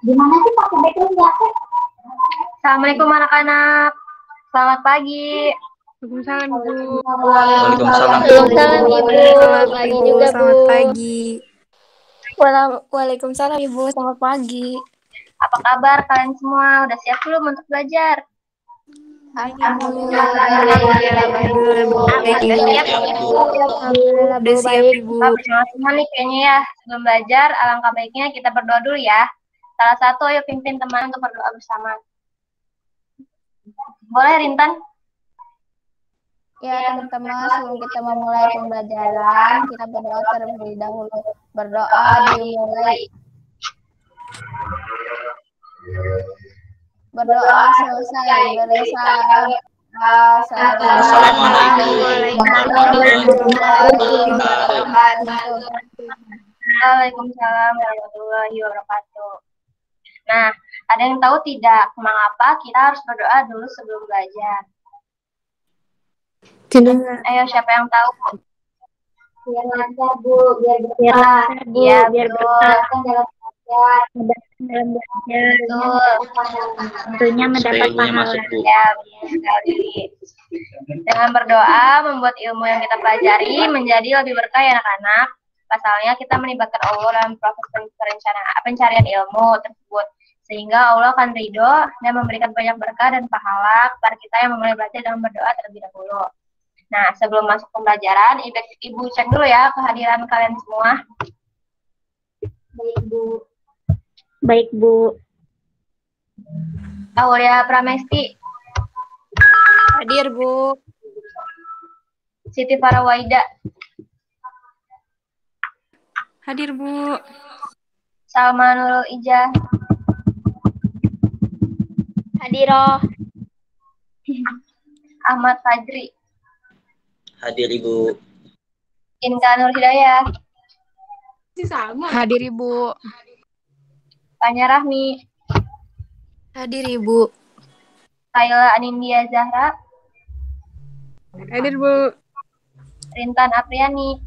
Gimana sih pakai background ya? Assalamualaikum anak-anak. Selamat pagi. Waalaikumsalam Ibu. Waalaikumsalam Ibu. Selamat pagi juga Bu. Selamat pagi. Waalaikumsalam Ibu. Selamat pagi. Apa kabar kalian semua? Udah siap belum untuk belajar? Alhamdulillah baik Ibu. Bersama-sama nih kayaknya ya. Sebelum belajar, alangkah baiknya kita berdoa dulu ya. Salah satu, ayo pimpin teman untuk berdoa bersama. Boleh, Rintan? Ya teman-teman, sebelum kita memulai pembelajaran, kita berdoa terlebih dahulu. Berdoa dimulai. Berdoa selesai. Beri salam. Waalaikumsalam warahmatullahi wabarakatuh. Nah, ada yang tahu tidak mengapa kita harus berdoa dulu sebelum belajar? Tidak. Ayo, siapa yang tahu? Biar lancar Bu, biar berkah. Iya, betul. Dalam belajar. Betul. Tentunya mendapat pahala. Ya, benar sekali. Dengan berdoa membuat ilmu yang kita pelajari menjadi lebih berkah ya anak-anak. Pasalnya kita melibatkan Allah dalam proses pencarian ilmu tersebut. Sehingga Allah akan ridho dan memberikan banyak berkah dan pahala kepada kita yang memulai belajar dengan berdoa terlebih dahulu. Nah, sebelum masuk pembelajaran, Ibu cek dulu ya kehadiran kalian semua. Baik Bu. Baik Bu. Aulia Pramesti. Hadir Bu. Siti Farawaida. Hadir Bu. Salma Nurul Ijah. Hadiroh. Ahmad Fajri. Hadir Ibu. Inka Nur Hidayah. Hadir Ibu. Tanya Rahmi. Hadir Ibu. Kayla Anindya Zahra. Hadir Bu. Rintan Apriani.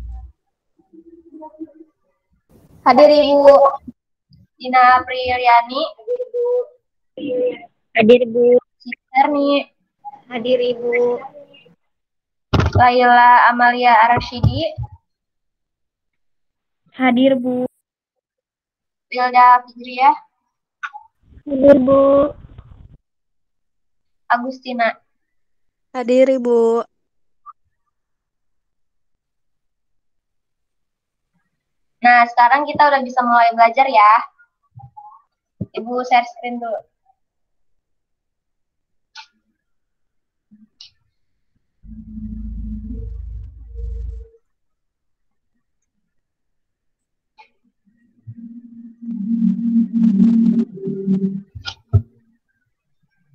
Hadir Ibu. Dina Apriliani. Hadir Bu. Sisterni. Hadir Ibu. Laila Amalia Arashidi. Hadir Bu. Wilda Fijriah. Hadir Bu. Agustina. Hadir Ibu. Nah, sekarang kita udah bisa mulai belajar ya. Ibu share screen dulu.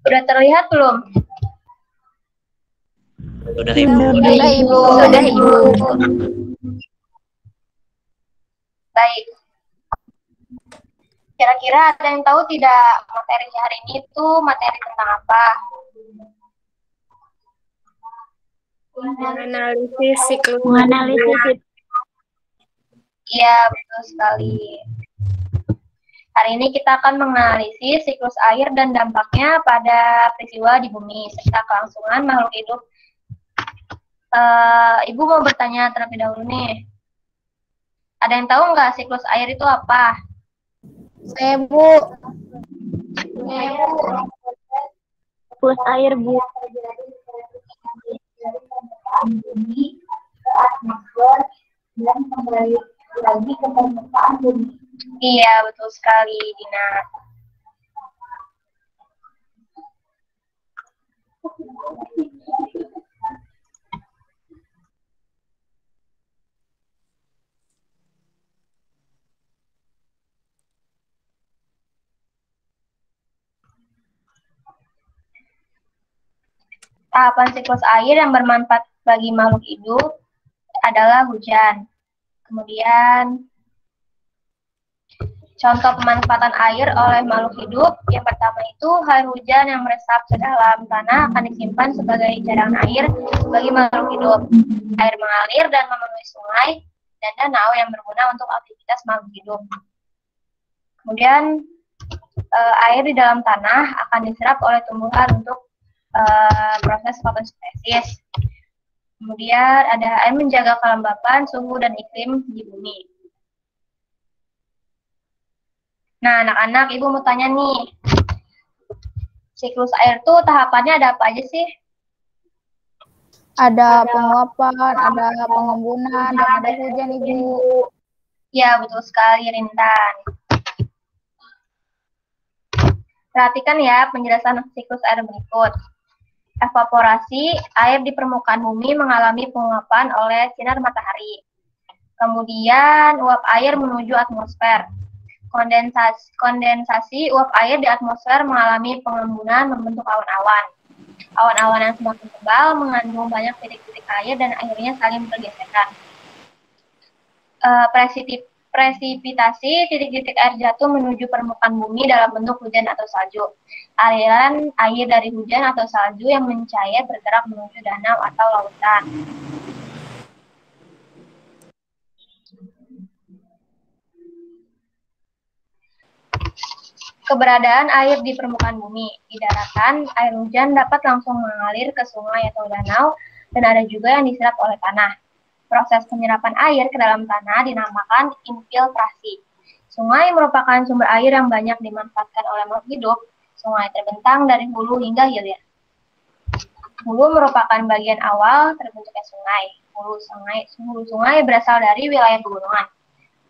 Udah terlihat belum? Udah Ibu. Sudah Ibu. Sudah Ibu. Baik. Kira-kira ada yang tahu tidak materi hari ini itu materi tentang apa? Analisis siklus. Menganalisis. Iya, betul sekali. Hari ini kita akan menganalisis siklus air dan dampaknya pada peristiwa di bumi serta kelangsungan makhluk hidup. Ibu mau bertanya terlebih dahulu nih. Ada yang tahu nggak siklus air itu apa? Saya Bu. Siklus air, Bu. Bumi ke atmosfer dan kembali lagi ke permukaan bumi. Iya, betul sekali, Dina. Tahapan siklus air yang bermanfaat bagi makhluk hidup adalah hujan. Kemudian, contoh pemanfaatan air oleh makhluk hidup, yang pertama itu air hujan yang meresap ke dalam tanah akan disimpan sebagai cadangan air bagi makhluk hidup. Air mengalir dan memenuhi sungai dan danau yang berguna untuk aktivitas makhluk hidup. Kemudian air di dalam tanah akan diserap oleh tumbuhan untuk proses fotosintesis. Kemudian ada air menjaga kelembapan, suhu, dan iklim di bumi. Nah, anak-anak, Ibu mau tanya nih, siklus air tuh tahapannya ada apa aja sih? Ada penguapan, ada pengembunan, dan ada hujan, Ibu. Ya, betul sekali, Rintan. Perhatikan ya penjelasan siklus air berikut. Evaporasi, air di permukaan bumi mengalami penguapan oleh sinar matahari. Kemudian, uap air menuju atmosfer. Kondensasi, uap air di atmosfer mengalami pengembunan membentuk awan-awan. Awan-awan yang semakin tebal mengandung banyak titik-titik air dan akhirnya saling bergesekan. Presipitasi, titik-titik air jatuh menuju permukaan bumi dalam bentuk hujan atau salju. Aliran air dari hujan atau salju yang mencair bergerak menuju danau atau lautan. Keberadaan air di permukaan bumi. Di daratan, air hujan dapat langsung mengalir ke sungai atau danau, dan ada juga yang diserap oleh tanah. Proses penyerapan air ke dalam tanah dinamakan infiltrasi. Sungai merupakan sumber air yang banyak dimanfaatkan oleh makhluk hidup. Sungai terbentang dari hulu hingga hilir. Hulu merupakan bagian awal terbentuknya sungai. Hulu sungai berasal dari wilayah pegunungan.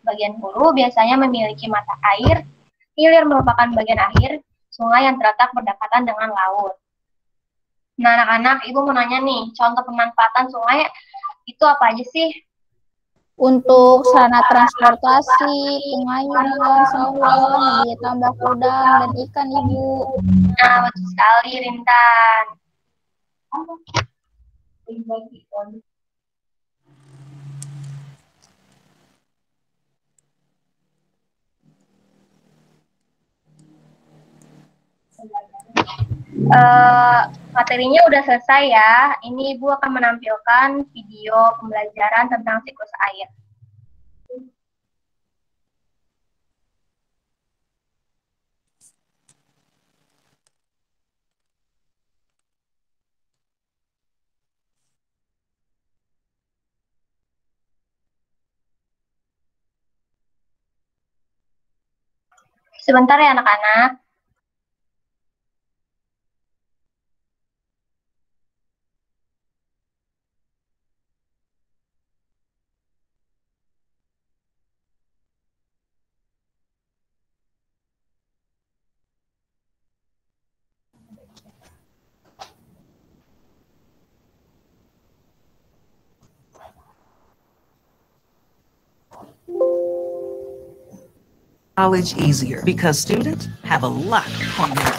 Bagian hulu biasanya memiliki mata air. Hilir merupakan bagian akhir sungai yang terletak berdekatan dengan laut. Nah, anak-anak, Ibu mau nanya nih, contoh pemanfaatan sungai itu apa aja sih? Untuk sarana transportasi, pengairan, sawah, tambak udang, dan ikan, Ibu. Nah, betul sekali, Rintan. Materinya udah selesai ya. Ini Ibu akan menampilkan video pembelajaran tentang siklus air. Sebentar ya anak-anak. College easier because students have a lot on their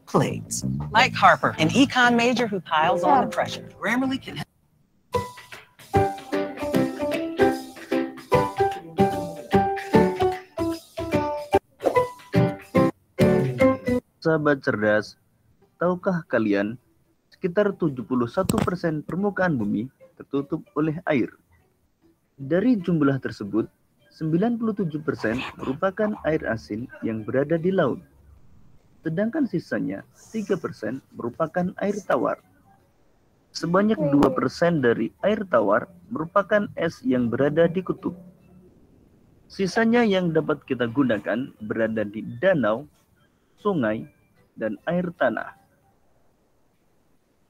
plates. Like Harper, an econ major who piles on the pressure. Grammarly can help. Sahabat cerdas, tahukah kalian sekitar 71% permukaan bumi tertutup oleh air. Dari jumlah tersebut, 97% merupakan air asin yang berada di laut. Sedangkan sisanya 3% merupakan air tawar. Sebanyak 2% dari air tawar merupakan es yang berada di kutub. Sisanya yang dapat kita gunakan berada di danau, sungai, dan air tanah.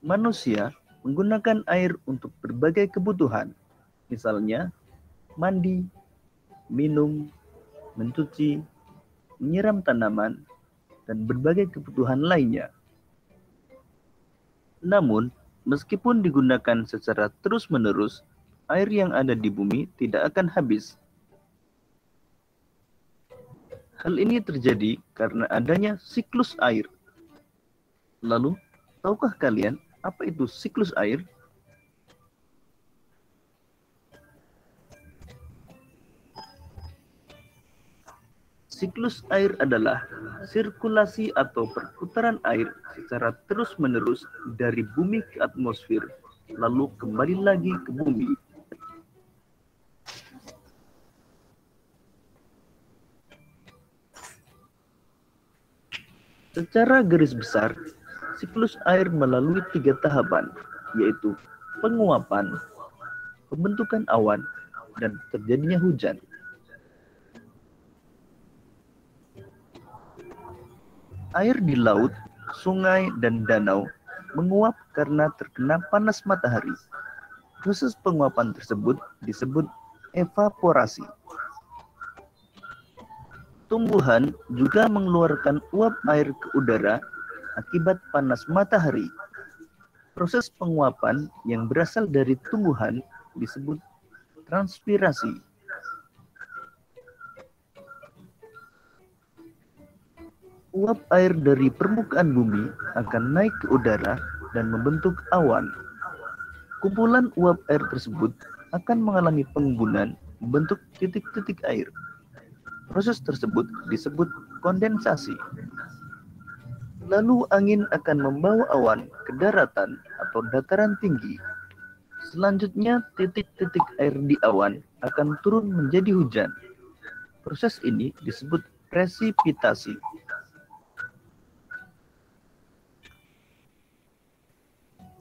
Manusia menggunakan air untuk berbagai kebutuhan, misalnya mandi, minum, mencuci, menyiram tanaman, dan berbagai kebutuhan lainnya. Namun, meskipun digunakan secara terus-menerus, air yang ada di bumi tidak akan habis. Hal ini terjadi karena adanya siklus air. Lalu, tahukah kalian apa itu siklus air? Siklus air adalah sirkulasi atau perputaran air secara terus-menerus dari bumi ke atmosfer, lalu kembali lagi ke bumi. Secara garis besar, siklus air melalui 3 tahapan, yaitu penguapan, pembentukan awan, dan terjadinya hujan. Air di laut, sungai, dan danau menguap karena terkena panas matahari. Proses penguapan tersebut disebut evaporasi. Tumbuhan juga mengeluarkan uap air ke udara akibat panas matahari. Proses penguapan yang berasal dari tumbuhan disebut transpirasi. Uap air dari permukaan bumi akan naik ke udara dan membentuk awan. Kumpulan uap air tersebut akan mengalami pengembunan membentuk titik-titik air. Proses tersebut disebut kondensasi. Lalu angin akan membawa awan ke daratan atau dataran tinggi. Selanjutnya titik-titik air di awan akan turun menjadi hujan. Proses ini disebut presipitasi.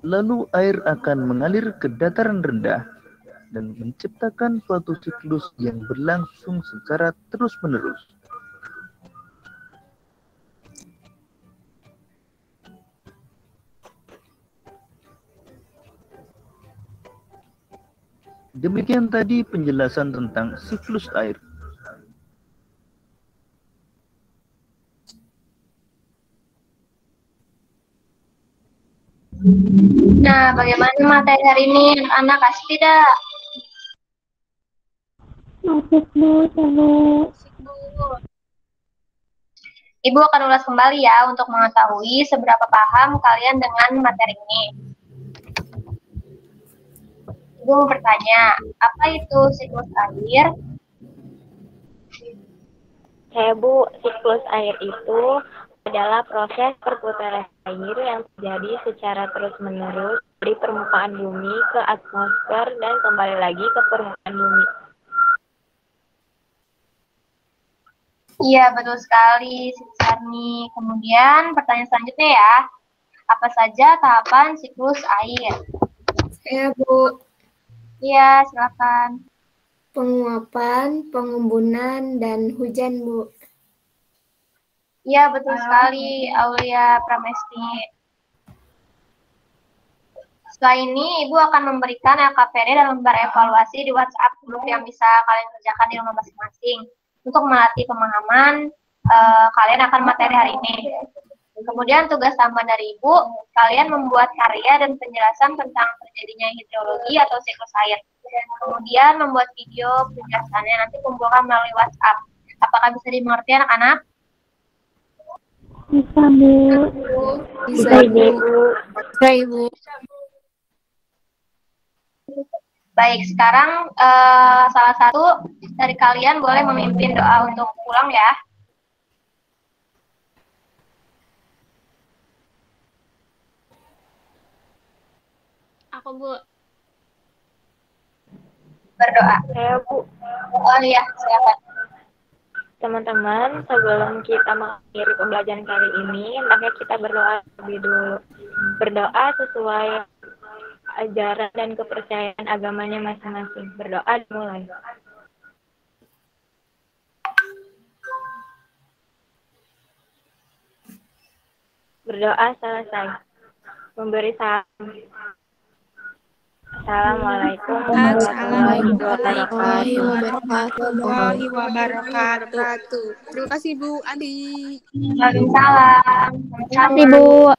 Lalu air akan mengalir ke dataran rendah dan menciptakan suatu siklus yang berlangsung secara terus-menerus. Demikian tadi penjelasan tentang siklus air. Nah, bagaimana materi hari ini anak-anak? Kasih tidak? Masuk Bu, seru. Ibu akan ulas kembali ya untuk mengetahui seberapa paham kalian dengan materi ini. Ibu mau bertanya, apa itu siklus air? Bu, siklus air itu adalah proses perputaran air yang terjadi secara terus-menerus dari permukaan bumi ke atmosfer dan kembali lagi ke permukaan bumi. Iya, betul sekali, Sarni. Kemudian pertanyaan selanjutnya ya, apa saja tahapan siklus air? Ya, Bu. Iya, silakan. Penguapan, pengembunan, dan hujan, Bu. Iya, betul sekali, Aulia Pramesti. Setelah ini, Ibu akan memberikan LKPD dan lembar evaluasi di WhatsApp grup yang bisa kalian kerjakan di rumah masing-masing untuk melatih pemahaman kalian akan materi hari ini. Kemudian tugas tambahan dari Ibu, kalian membuat karya dan penjelasan tentang terjadinya hidrologi atau siklus air. Kemudian membuat video penjelasannya nanti kumpulkan melalui WhatsApp. Apakah bisa dimengerti anak-anak? Bisa Bu. Bisa, Bu. Bisa, Ibu. Baik, sekarang salah satu dari kalian boleh memimpin doa untuk pulang ya. Aku, Bu. Berdoa. Saya Bu. Oh iya, silakan. Teman-teman, sebelum kita mengakhiri pembelajaran kali ini, hendaknya kita berdoa lebih dulu. Berdoa sesuai ajaran dan kepercayaan agamanya masing-masing. Berdoa dimulai. Berdoa selesai. Memberi salam. Assalamualaikum warahmatullahi wabarakatuh. Terima kasih, Bu Adi. Waalaikumsalam. Terima kasih, Bu.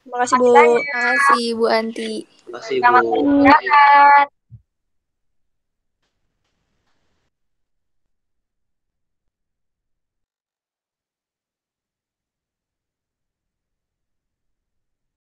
Terima kasih, Bu. Terima kasih, Bu Anti. Terima kasih, Selamat Bu. beristirahat.